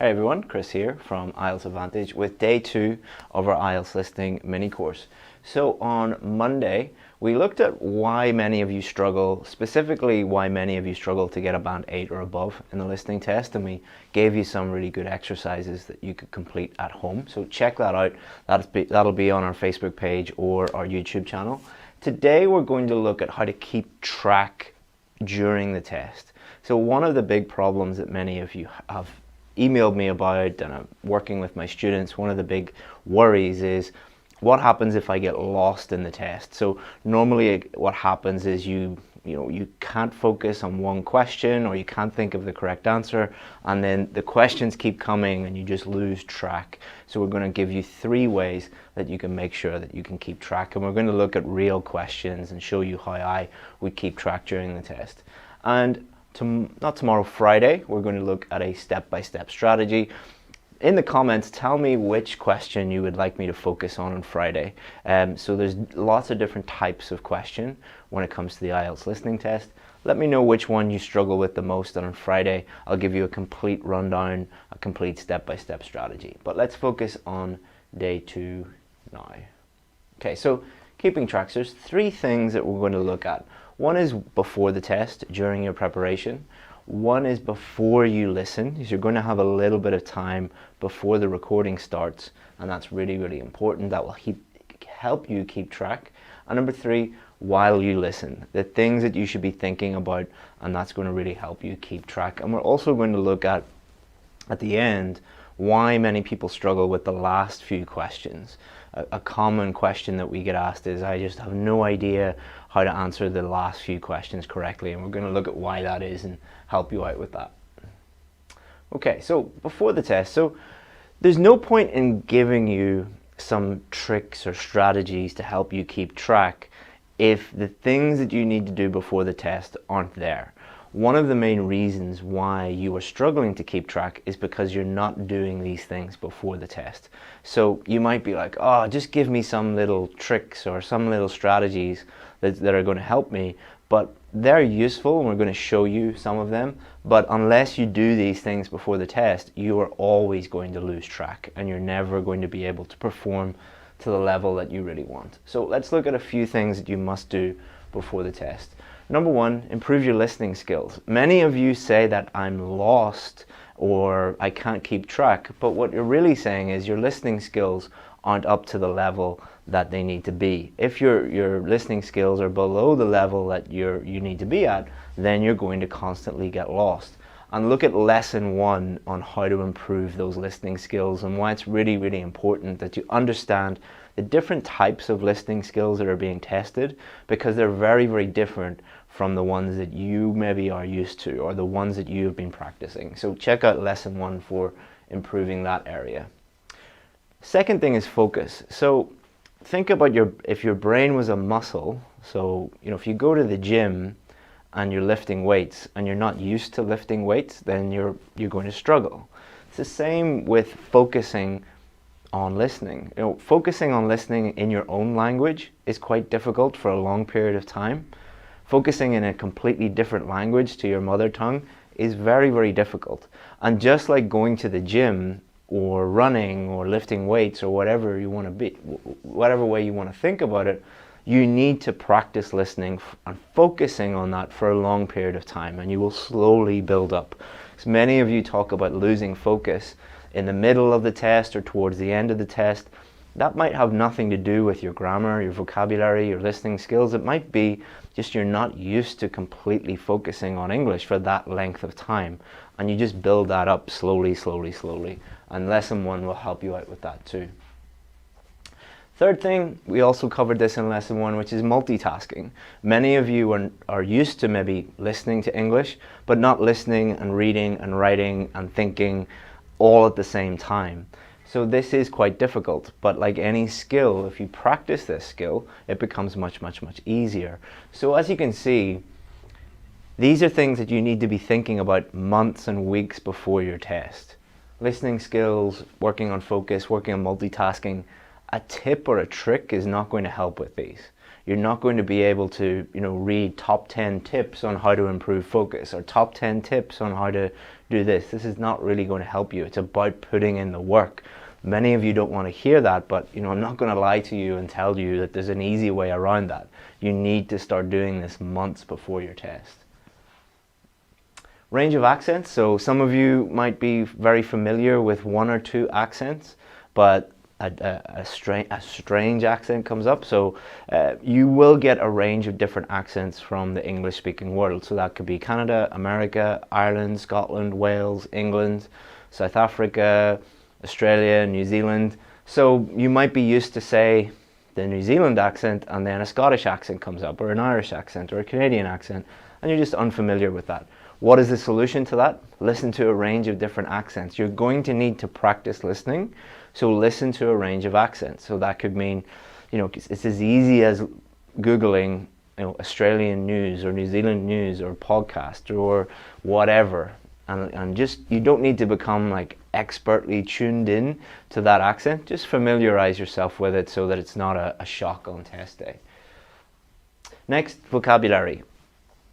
Hey everyone, Chris here from IELTS Advantage with day 2 of our IELTS listening mini course. So on Monday, we looked at why many of you struggle, specifically why many of you struggle to get a band 8 or above in the listening test, and we gave you some really good exercises that you could complete at home. So check that out. That'll be on our Facebook page or our YouTube channel. Today we're going to look at how to keep track during the test. So one of the big problems that many of you have emailed me about, and I'm working with my students, one of the big worries is what happens if I get lost in the test. So normally what happens is you can't focus on one question, or you can't think of the correct answer, and then the questions keep coming and you just lose track. So we're going to give you 3 ways that you can make sure that you can keep track, and we're going to look at real questions and show you how I would keep track during the test. And not tomorrow, Friday, we're going to look at a step-by-step strategy. In the comments, tell me which question you would like me to focus on Friday. So there's lots of different types of question when it comes to the IELTS listening test. Let me know which one you struggle with the most, and on Friday I'll give you a complete rundown, a complete step-by-step strategy. But let's focus on day 2 now. Okay, so keeping track, there's 3 things that we're going to look at. One is before the test, during your preparation. One is before you listen, because you're going to have a little bit of time before the recording starts, and that's really, really important. That will help you keep track. And number 3, while you listen, the things that you should be thinking about, and that's going to really help you keep track. And we're also going to look at the end, why many people struggle with the last few questions. A common question that we get asked is, I just have no idea how to answer the last few questions correctly, and we're going to look at why that is and help you out with that. Okay, so before the test, so there's no point in giving you some tricks or strategies to help you keep track if the things that you need to do before the test aren't there. One of the main reasons why you are struggling to keep track is because you're not doing these things before the test. So you might be like, oh, just give me some little tricks or some little strategies that are going to help me, but they're useful and we're going to show you some of them, but unless you do these things before the test, you are always going to lose track and you're never going to be able to perform to the level that you really want. So let's look at a few things that you must do before the test. Number 1, improve your listening skills. Many of you say that I'm lost or I can't keep track, but what you're really saying is your listening skills aren't up to the level that they need to be. If your listening skills are below the level that you need to be at, then you're going to constantly get lost. And look at lesson 1 on how to improve those listening skills and why it's really, really important that you understand the different types of listening skills that are being tested, because they're very, very different from the ones that you maybe are used to or the ones that you have been practicing. So check out lesson 1 for improving that area. Second thing is focus. So think about if your brain was a muscle. So if you go to the gym and you're lifting weights and you're not used to lifting weights, then you're going to struggle. It's the same with focusing on listening. Focusing on listening in your own language is quite difficult for a long period of time. Focusing in a completely different language to your mother tongue is very, very difficult. And just like going to the gym or running or lifting weights or whatever you want to be, whatever way you want to think about it, you need to practice listening and focusing on that for a long period of time, and you will slowly build up. So many of you talk about losing focus in the middle of the test or towards the end of the test. That might have nothing to do with your grammar, your vocabulary, your listening skills. It might be just you're not used to completely focusing on English for that length of time, and you just build that up slowly, slowly, slowly. And lesson 1 will help you out with that too. Third thing, we also covered this in lesson 1, which is multitasking. Many of you are used to maybe listening to English, but not listening and reading and writing and thinking all at the same time. So this is quite difficult, but like any skill, if you practice this skill, it becomes much, much, much easier. So as you can see, these are things that you need to be thinking about months and weeks before your test. Listening skills, working on focus, working on multitasking. A tip or a trick is not going to help with these. You're not going to be able to, read top 10 tips on how to improve focus or top 10 tips on how to do this. This is not really going to help you. It's about putting in the work. Many of you don't want to hear that, but I'm not going to lie to you and tell you that there's an easy way around that. You need to start doing this months before your test. Range of accents. So some of you might be very familiar with one or two accents, but a strange accent comes up. So you will get a range of different accents from the English speaking world. So that could be Canada, America, Ireland, Scotland, Wales, England, South Africa, Australia, New Zealand. So you might be used to, say, the New Zealand accent, and then a Scottish accent comes up, or an Irish accent, or a Canadian accent, and you're just unfamiliar with that. What is the solution to that? Listen to a range of different accents. You're going to need to practice listening, so listen to a range of accents. So that could mean, it's as easy as Googling, Australian news or New Zealand news or podcast or whatever. And just, you don't need to become like expertly tuned in to that accent. Just familiarize yourself with it so that it's not a shock on test day. Next, vocabulary.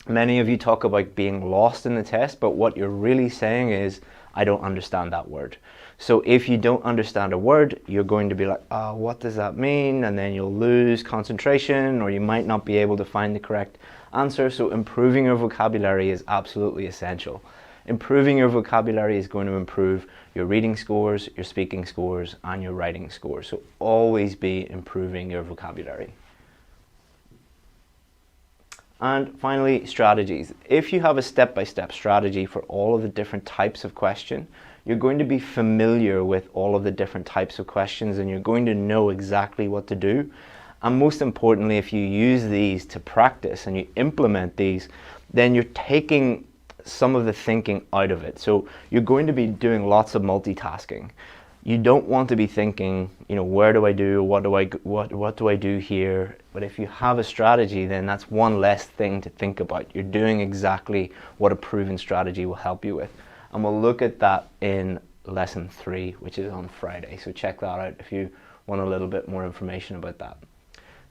Many of you talk about being lost in the test, but what you're really saying is, I don't understand that word. So if you don't understand a word, you're going to be like, oh, what does that mean? And then you'll lose concentration, or you might not be able to find the correct answer. So improving your vocabulary is absolutely essential. Improving your vocabulary is going to improve your reading scores, your speaking scores, and your writing scores. So always be improving your vocabulary. And finally, strategies. If you have a step-by-step strategy for all of the different types of question, you're going to be familiar with all of the different types of questions, and you're going to know exactly what to do. And most importantly, if you use these to practice and you implement these, then you're taking some of the thinking out of it. So you're going to be doing lots of multitasking. You don't want to be thinking, where do I do, what do I do here? But if you have a strategy, then that's one less thing to think about. You're doing exactly what a proven strategy will help you with. And we'll look at that in lesson 3, which is on Friday. So check that out if you want a little bit more information about that.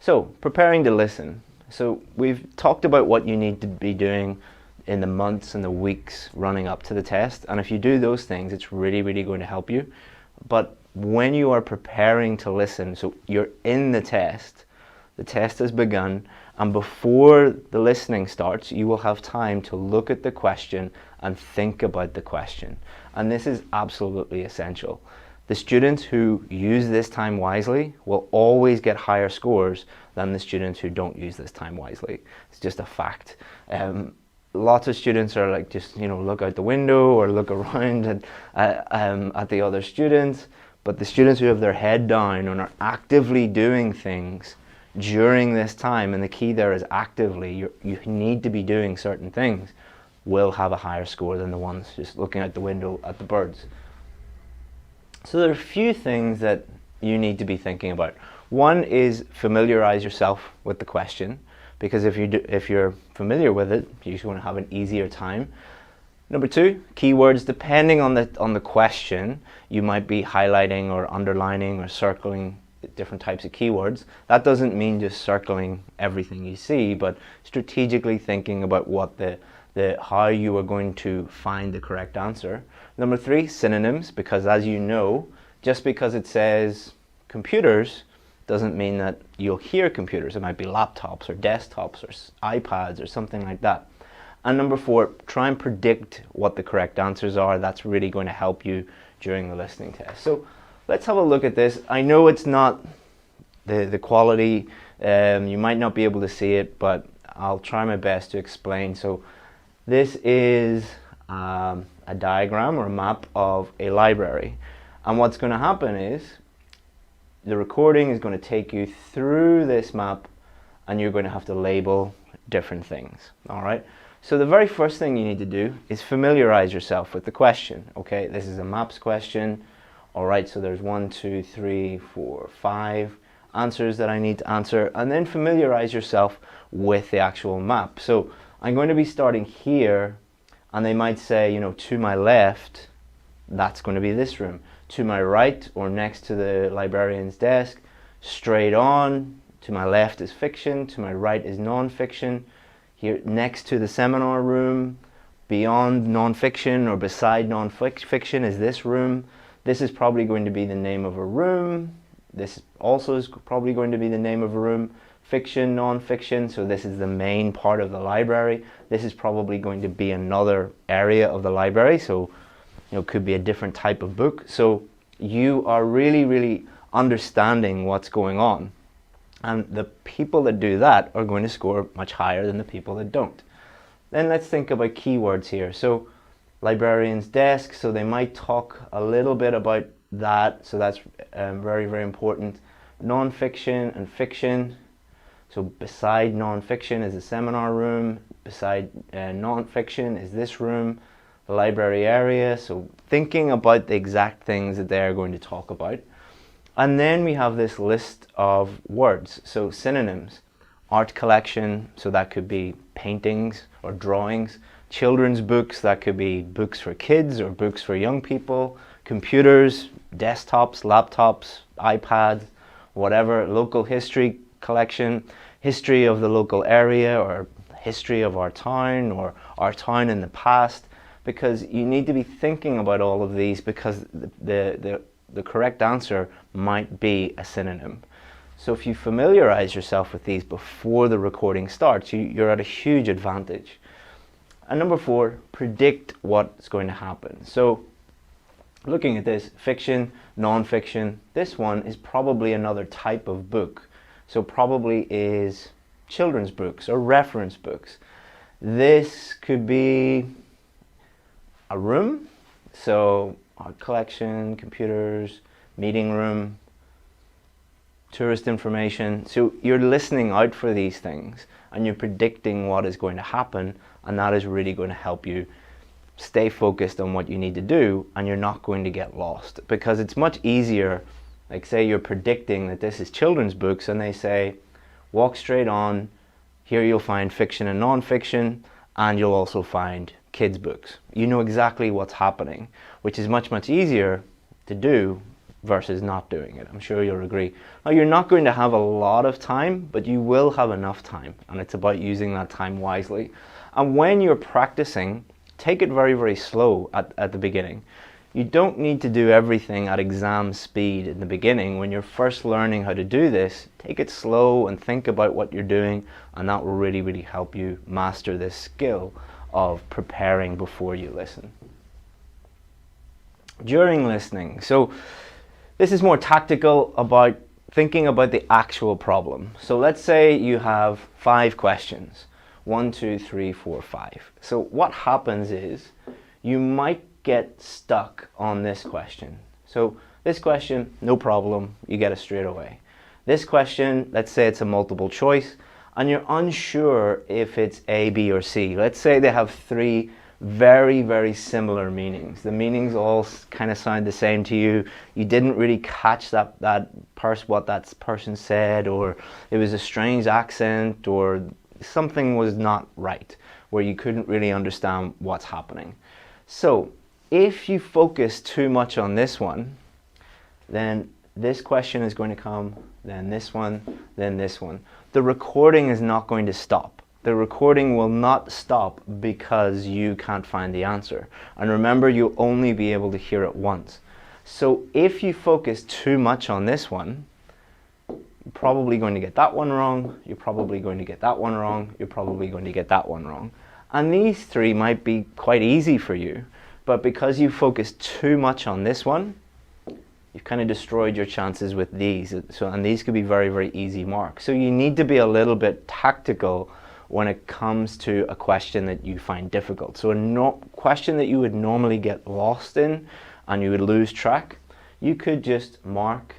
So preparing to listen. So we've talked about what you need to be doing in the months and the weeks running up to the test. And if you do those things, it's really, really going to help you. But when you are preparing to listen, so you're in the test has begun, and before the listening starts, you will have time to look at the question and think about the question. And this is absolutely essential. The students who use this time wisely will always get higher scores than the students who don't use this time wisely. It's just a fact. Lots of students are like, just look out the window or look around at the other students, but the students who have their head down and are actively doing things during this time, and the key there is actively, you need to be doing certain things, will have a higher score than the ones just looking out the window at the birds. So there are a few things that you need to be thinking about. One is familiarize yourself with the question, because if you're familiar with it, you're just going to have an easier time. Number 2, keywords. Depending on the question, you might be highlighting or underlining or circling different types of keywords. That doesn't mean just circling everything you see, but strategically thinking about what how you are going to find the correct answer. Number 3, synonyms, because as you know, just because it says computers doesn't mean that you'll hear computers. It might be laptops or desktops or iPads or something like that. And number 4, try and predict what the correct answers are. That's really going to help you during the listening test. So let's have a look at this. I know it's not the quality, you might not be able to see it, but I'll try my best to explain. So this is a diagram or a map of a library. And what's going to happen is the recording is going to take you through this map, and you're going to have to label different things. All right. So the very first thing you need to do is familiarize yourself with the question. Okay, this is a maps question. All right, so there's 1, 2, 3, 4, 5 answers that I need to answer, and then familiarize yourself with the actual map. So I'm going to be starting here, and they might say, to my left, that's going to be this room. To my right, or next to the librarian's desk, straight on To my left is fiction, to my right is non-fiction. Here next to the seminar room, beyond non-fiction or beside non-fiction is this room. This is probably going to be the name of a room. This also is probably going to be the name of a room. Fiction, non-fiction, so this is the main part of the library. This is probably going to be another area of the library, so it could be a different type of book. So you are really understanding what's going on. And the people that do that are going to score much higher than the people that don't. Then let's think about keywords here. So librarian's desk, so they might talk a little bit about that, so that's very important. Non-fiction and fiction, so beside non-fiction is the seminar room, beside non-fiction is this room, the library area, so thinking about the exact things that they're going to talk about. And then we have this list of words, so synonyms. Art collection, so that could be paintings or drawings. Children's books, that could be books for kids or books for young people. Computers, desktops, laptops, iPads, whatever. Local history collection, history of the local area or history of our town or our town in the past, because you need to be thinking about all of these, because the correct answer might be a synonym. So if you familiarize yourself with these before the recording starts, you're at a huge advantage. And number 4, predict what's going to happen. So looking at this, fiction, non-fiction, this one is probably another type of book. So probably is children's books or reference books. This could be a room, so art collection, computers, meeting room, tourist information. So you're listening out for these things and you're predicting what is going to happen, and that is really going to help you stay focused on what you need to do, and you're not going to get lost, because it's much easier, like say you're predicting that this is children's books and they say walk straight on, here you'll find fiction and non-fiction, and you'll also find kids books. You know exactly what's happening, which is much easier to do versus not doing it. I'm sure you'll agree. Now, you're not going to have a lot of time, but you will have enough time, and it's about using that time wisely. And when you're practicing, take it very slow at the beginning. You don't need to do everything at exam speed in the beginning. When you're first learning how to do this, take it slow and think about what you're doing, and that will really help you master this skill of preparing before you listen. During listening, so this is more tactical, about thinking about the actual problem. So let's say you have 5 questions. 1, 2, 3, 4, 5. So what happens is you might get stuck on this question. So this question, no problem, you get it straight away. This question, let's say it's a multiple choice and you're unsure if it's A, B, or C. Let's say they have 3 very similar meanings. The meanings all kind of sound the same to you. You didn't really catch what that person said, or it was a strange accent, or something was not right, where you couldn't really understand what's happening. So if you focus too much on this one, then this question is going to come, then this one, then this one. The recording is not going to stop. The recording will not stop because you can't find the answer. And remember, you'll only be able to hear it once. So if you focus too much on this one, you're probably going to get that one wrong, you're probably going to get that one wrong, you're probably going to get that one wrong. And these 3 might be quite easy for you, but because you focus too much on this one, you've kind of destroyed your chances with these. And these could be very easy marks. So you need to be a little bit tactical when it comes to a question that you find difficult. So a question that you would normally get lost in and you would lose track, you could just mark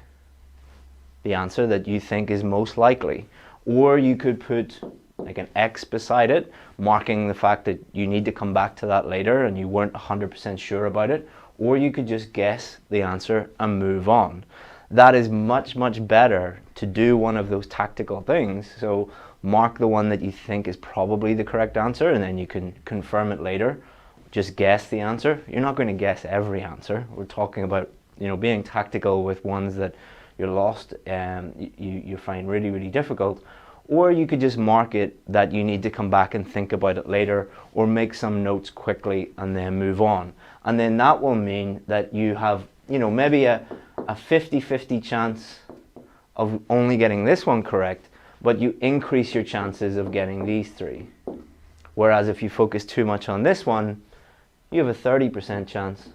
the answer that you think is most likely. Or you could put like an X beside it, marking the fact that you need to come back to that later and you weren't 100% sure about it. Or you could just guess the answer and move on. That is much better to do one of those tactical things. So mark the one that you think is probably the correct answer, and then you can confirm it later. Just guess the answer. You're not going to guess every answer. We're talking about, being tactical with ones that you're lost, you find really, really difficult. Or you could just mark it that you need to come back and think about it later, or make some notes quickly and then move on. And then that will mean that you have, maybe a 50-50 chance of only getting this one correct, but you increase your chances of getting these three. Whereas if you focus too much on this one, you have a 30% chance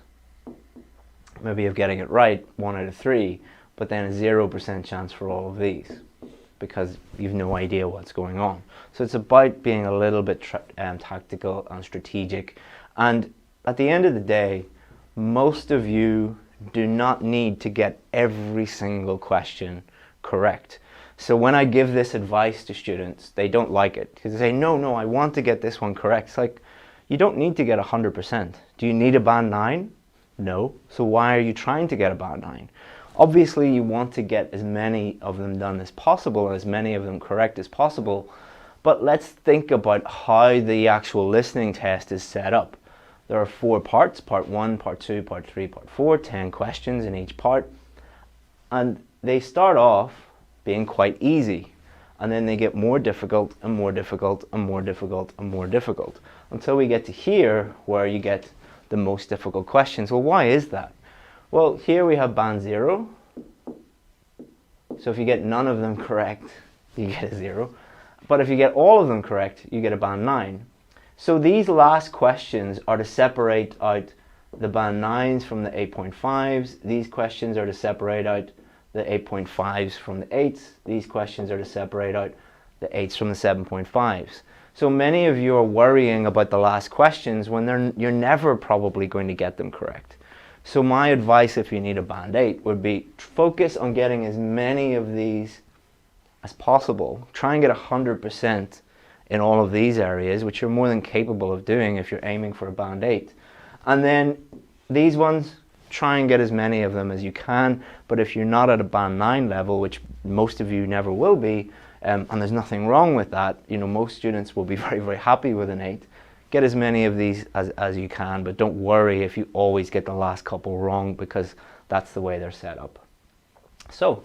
maybe of getting it right, 1 out of 3, but then a 0% chance for all of these, because you've no idea what's going on. So it's about being a little bit tactical and strategic. And at the end of the day, most of you do not need to get every single question correct. So when I give this advice to students, they don't like it, because they say, no, I want to get this one correct. It's like, you don't need to get 100%. Do you need a band 9? No. So why are you trying to get a band 9? Obviously, you want to get as many of them done as possible, and as many of them correct as possible. But let's think about how the actual listening test is set up. There are 4 parts, part 1, part 2, part 3, part 4, 10 questions in each part. And they start off being quite easy. And then they get more difficult and more difficult and more difficult and more difficult, until we get to here where you get the most difficult questions. Well, why is that? Well, here we have band 0. So if you get none of them correct, you get a 0. But if you get all of them correct, you get a band 9. So these last questions are to separate out the band 9s from the 8.5s. These questions are to separate out the 8.5s from the 8s. These questions are to separate out the 8s from the 7.5s. So many of you are worrying about the last questions when you're never probably going to get them correct. So my advice, if you need a band 8, would be focus on getting as many of these as possible. Try and get 100% in all of these areas, which you're more than capable of doing if you're aiming for a band 8. And then these ones, try and get as many of them as you can. But if you're not at a band 9 level, which most of you never will be, and there's nothing wrong with that, most students will be very, very happy with an 8. Get as many of these as you can, but don't worry if you always get the last couple wrong, because that's the way they're set up. So,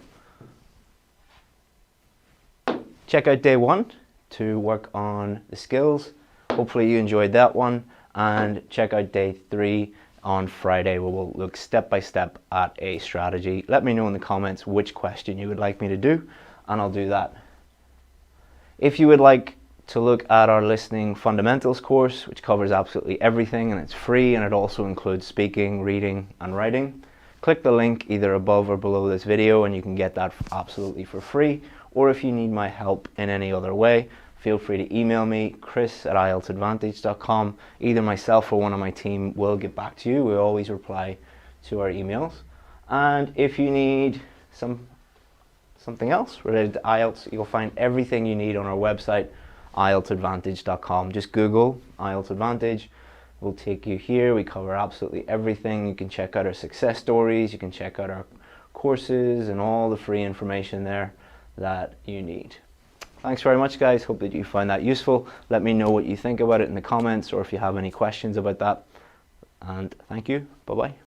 check out day 1 to work on the skills. Hopefully you enjoyed that one, and check out day 3 on Friday, where we'll look step by step at a strategy. Let me know in the comments which question you would like me to do, and I'll do that. If you would like to look at our listening fundamentals course, which covers absolutely everything, and it's free, and it also includes speaking, reading and writing, click the link either above or below this video and you can get that absolutely for free. Or if you need my help in any other way, feel free to email me, chris@ieltsadvantage.com. Either myself or one of my team will get back to you. We always reply to our emails. And if you need something else related to IELTS, you'll find everything you need on our website, IELTSadvantage.com. Just Google IELTS Advantage. We'll take you here. We cover absolutely everything. You can check out our success stories. You can check out our courses and all the free information there that you need. Thanks very much, guys. Hope that you find that useful. Let me know what you think about it in the comments, or if you have any questions about that. And thank you. Bye-bye.